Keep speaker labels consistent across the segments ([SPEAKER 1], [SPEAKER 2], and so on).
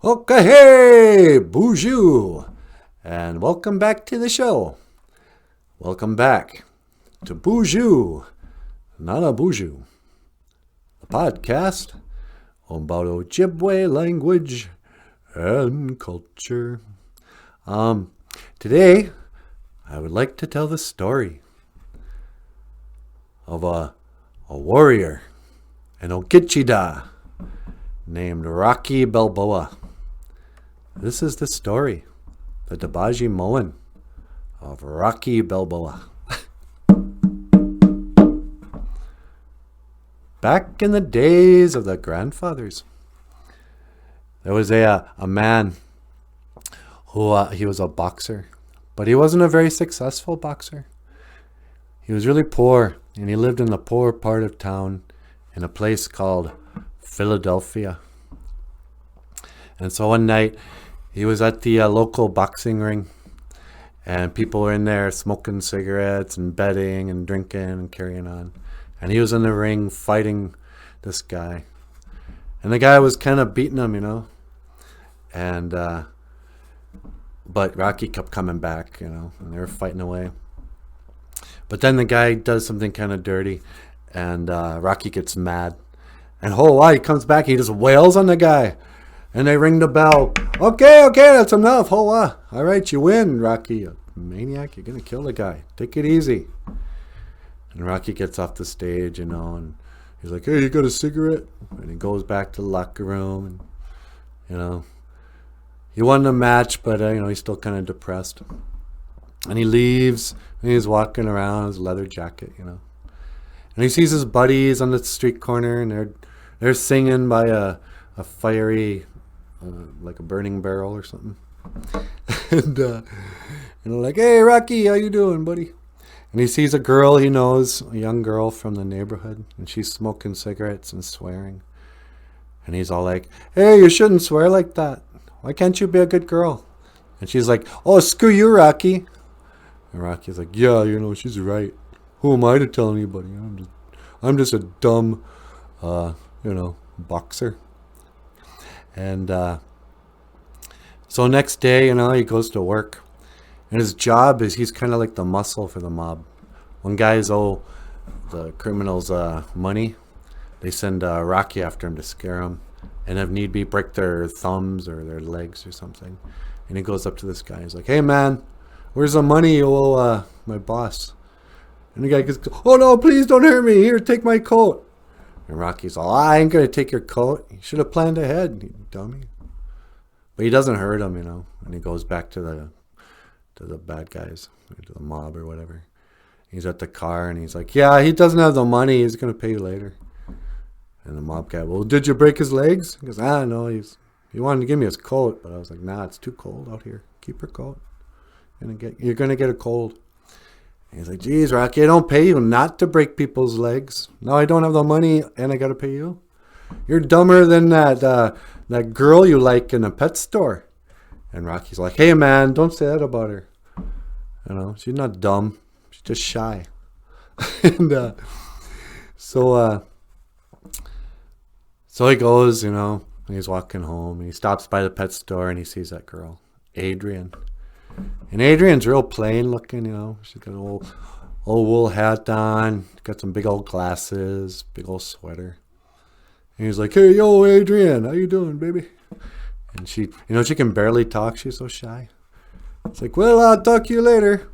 [SPEAKER 1] Okay, hey, BOOZHOO, and welcome back to the show. Welcome back to BOOZHOO, NANABOOZHOO, the podcast about OJIBWE language and culture. Today, I would like to tell the story of a warrior, an Okechida, named Rocky Balboa. This is the story, the Dabaji Moen of Rocky Balboa. Back in the days of the grandfathers, there was a man who he was a boxer, but he wasn't a very successful boxer. He was really poor, and he lived in the poor part of town in a place called Philadelphia. And so one night he was at the local boxing ring, and people were in there smoking cigarettes and betting and drinking and carrying on. And he was in the ring fighting this guy, and the guy was kind of beating him, and but Rocky kept coming back, and they were fighting away. But then the guy does something kind of dirty, and Rocky gets mad. And he comes back, he just wails on the guy. And they ring the bell. Okay, that's enough. All right, you win, Rocky. You maniac, you're going to kill the guy. Take it easy. And Rocky gets off the stage, and he's like, hey, you got a cigarette? And he goes back to the locker room. And, he won the match, but, he's still kind of depressed. And he leaves, and he's walking around in his leather jacket, And he sees his buddies on the street corner, and they're singing by a fiery, like a burning barrel or something. And they're like, hey, Rocky, how you doing, buddy? And he sees a girl he knows, a young girl from the neighborhood, and she's smoking cigarettes and swearing. And he's all like, hey, you shouldn't swear like that. Why can't you be a good girl? And she's like, oh, screw you, Rocky. And Rocky's like, yeah, she's right. Who am I to tell anybody? I'm just a dumb, boxer. And so next day, he goes to work. And his job is he's kind of like the muscle for the mob. When guys owe the criminals money, they send Rocky after him to scare him. And if need be, break their thumbs or their legs or something. And he goes up to this guy. He's like, hey, man, where's the money you owe my boss? And the guy goes, oh, no, please don't hurt me. Here, take my coat. And Rocky's all, I ain't going to take your coat. You should have planned ahead, you dummy. But he doesn't hurt him, And he goes back to the bad guys, or to the mob or whatever. He's at the car, and he's like, yeah, he doesn't have the money. He's going to pay you later. And the mob guy, well, did you break his legs? He goes, no, he wanted to give me his coat. But I was like, nah, it's too cold out here. Keep your coat. You're going to get a cold. And he's like, geez, Rocky, I don't pay you not to break people's legs. No, I don't have the money, and I got to pay you. You're dumber than that girl you like in a pet store. And Rocky's like, hey, man, don't say that about her. She's not dumb. She's just shy. And so he goes, and he's walking home. And he stops by the pet store, and he sees that girl, Adrian. And Adrian's real plain looking, She's got an old wool hat on, got some big old glasses, big old sweater. And he's like, hey, yo, Adrian, how you doing, baby? And she, she can barely talk. She's so shy. It's like, well, I'll talk to you later.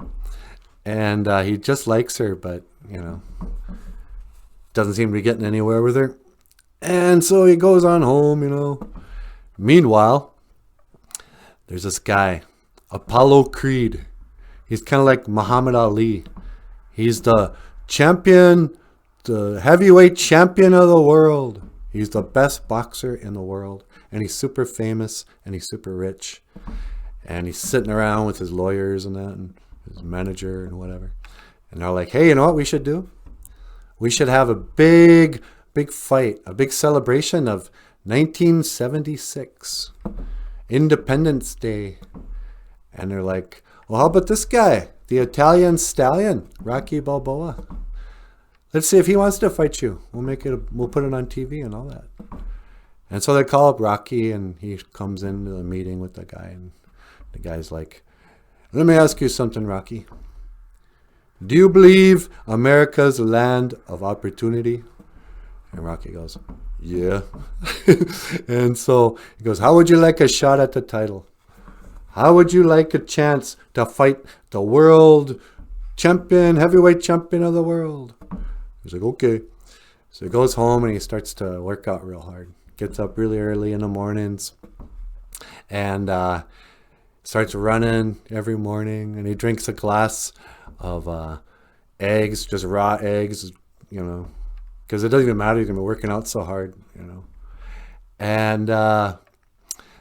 [SPEAKER 1] And he just likes her, but, doesn't seem to be getting anywhere with her. And so he goes on home, Meanwhile, there's this guy, Apollo Creed. He's kind of like Muhammad Ali. He's the champion, the heavyweight champion of the world. He's the best boxer in the world. And he's super famous, and he's super rich. And he's sitting around with his lawyers and that, and his manager and whatever. And they're like, hey, you know what we should do? We should have a big fight, a big celebration of 1976, Independence Day. And they're like, well, how about this guy, the Italian Stallion, Rocky Balboa? Let's see if he wants to fight you. We'll put it on TV and all that. And so they call up Rocky, and he comes into the meeting with the guy, and the guy's like, let me ask you something, Rocky. Do you believe America's a land of opportunity? And Rocky goes, yeah. And so he goes, how would you like a shot at the title? How would you like a chance to fight the world champion, heavyweight champion of the world? He's like, okay. So he goes home and he starts to work out real hard. Gets up really early in the mornings and starts running every morning. And he drinks a glass of eggs, just raw eggs, you know, because it doesn't even matter. He's going to be working out so hard, you know. And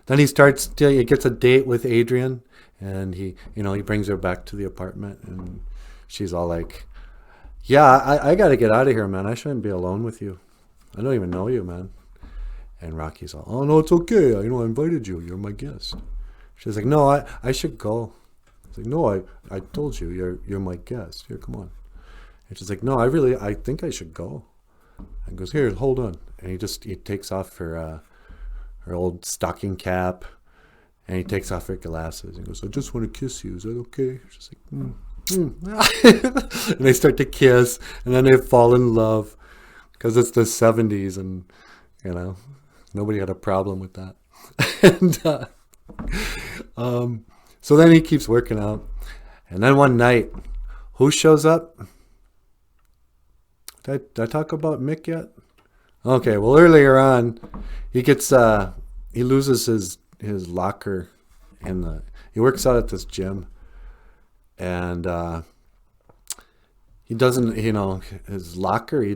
[SPEAKER 1] then he gets a date with Adrian, and he brings her back to the apartment, and she's all like, yeah, I got to get out of here, man. I shouldn't be alone with you. I don't even know you, man. And Rocky's all, oh, no, it's okay. I invited you. You're my guest. She's like, no, I should go. He's like, no, I told you, you're my guest. Here, come on. And she's like, no, I think I should go. And goes, here, hold on. And he takes off her old stocking cap, and he takes off her glasses and goes, I just want to kiss you. Is that okay? She's like, And they start to kiss, and then they fall in love because it's the 70s, and, you know, nobody had a problem with that. And so then he keeps working out. And then one night, who shows up? Did I talk about Mick yet? Okay, well, earlier on, he loses his locker he works out at this gym, and he doesn't, his locker, he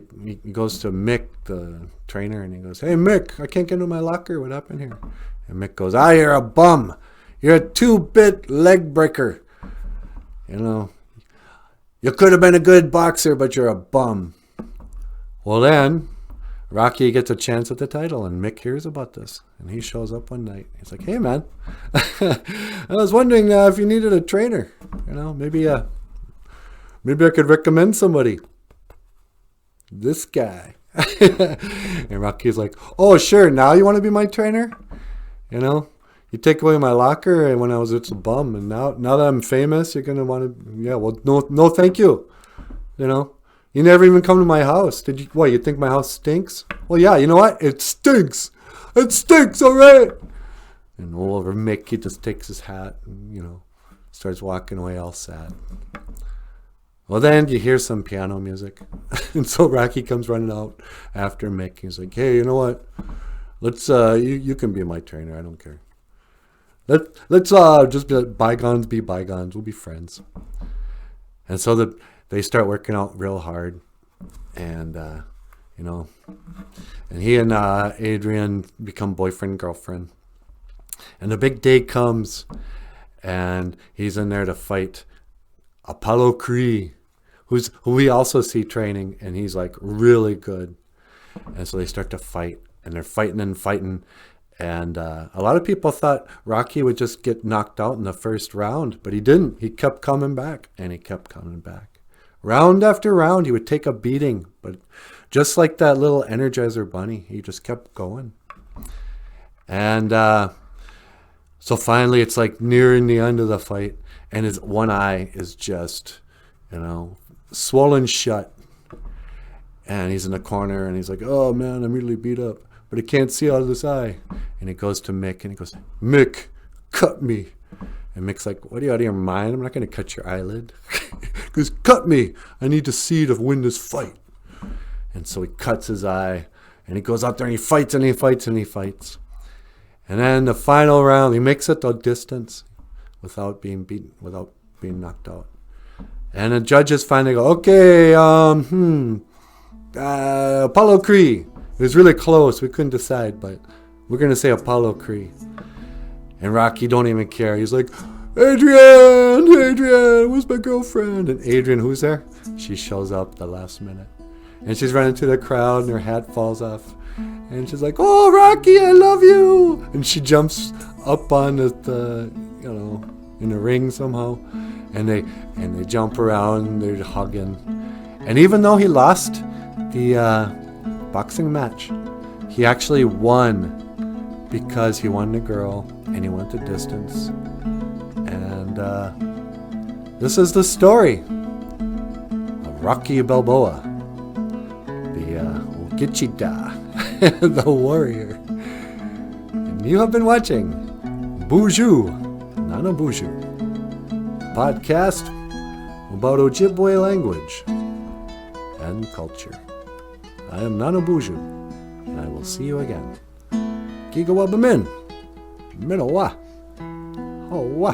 [SPEAKER 1] goes to Mick, the trainer, and he goes, hey, Mick, I can't get into my locker. What happened here? And Mick goes, you're a bum. You're a 2-bit leg breaker. You could have been a good boxer, but you're a bum. Well, then Rocky gets a chance at the title, and Mick hears about this, and he shows up one night. He's like, hey, man, I was wondering if you needed a trainer. Maybe I could recommend somebody. This guy. And Rocky's like, oh, sure, now you want to be my trainer? You take away my locker when I was just a bum, and now that I'm famous, you're going to want to, yeah, well, no, thank you. You never even come to my house. You think my house stinks? Well, yeah, you know what? It stinks. It stinks, all right. And over Mick, he just takes his hat and, starts walking away all sad. Well, then you hear some piano music. And so Rocky comes running out after Mick. He's like, hey, you know what? Let's, you can be my trainer. I don't care. Let's just let bygones be bygones. We'll be friends. And so they start working out real hard, and and he and Adrian become boyfriend girlfriend. And the big day comes, and he's in there to fight Apollo Creed, who we also see training, and he's like really good. And so they start to fight, and they're fighting and fighting. And a lot of people thought Rocky would just get knocked out in the first round, but he didn't. He kept coming back, and he kept coming back. Round after round, he would take a beating, but just like that little Energizer bunny, he just kept going. And so finally, it's like nearing the end of the fight, and his one eye is just, swollen shut. And he's in the corner, and he's like, oh, man, I'm really beat up, but I can't see out of this eye. And he goes to Mick, and he goes, Mick, cut me. And Mick's like, what, are you out of your mind? I'm not going to cut your eyelid. He goes, cut me. I need to see to win this fight. And so he cuts his eye, and he goes out there, and he fights, and he fights, and he fights. And then the final round, he makes it the distance without being beaten, without being knocked out. And the judges finally go, okay, Apollo Creed. It was really close. We couldn't decide, but we're going to say Apollo Creed. And Rocky don't even care. He's like, Adrian, where's my girlfriend? And Adrian, who's there? She shows up the last minute. And she's running to the crowd, and her hat falls off. And she's like, oh, Rocky, I love you. And she jumps up on in the ring somehow. And they jump around, and they're hugging. And even though he lost the boxing match, He actually won because he wanted a girl and he went the distance. And this is the story of Rocky Balboa, the Ogichida, the warrior. And you have been watching BOOZHOO, NANABOOZHOO, podcast about Ojibwe language and culture. I am NANABOOZHOO, and I will see you again. Gigawabamin, Minowa, Hoa.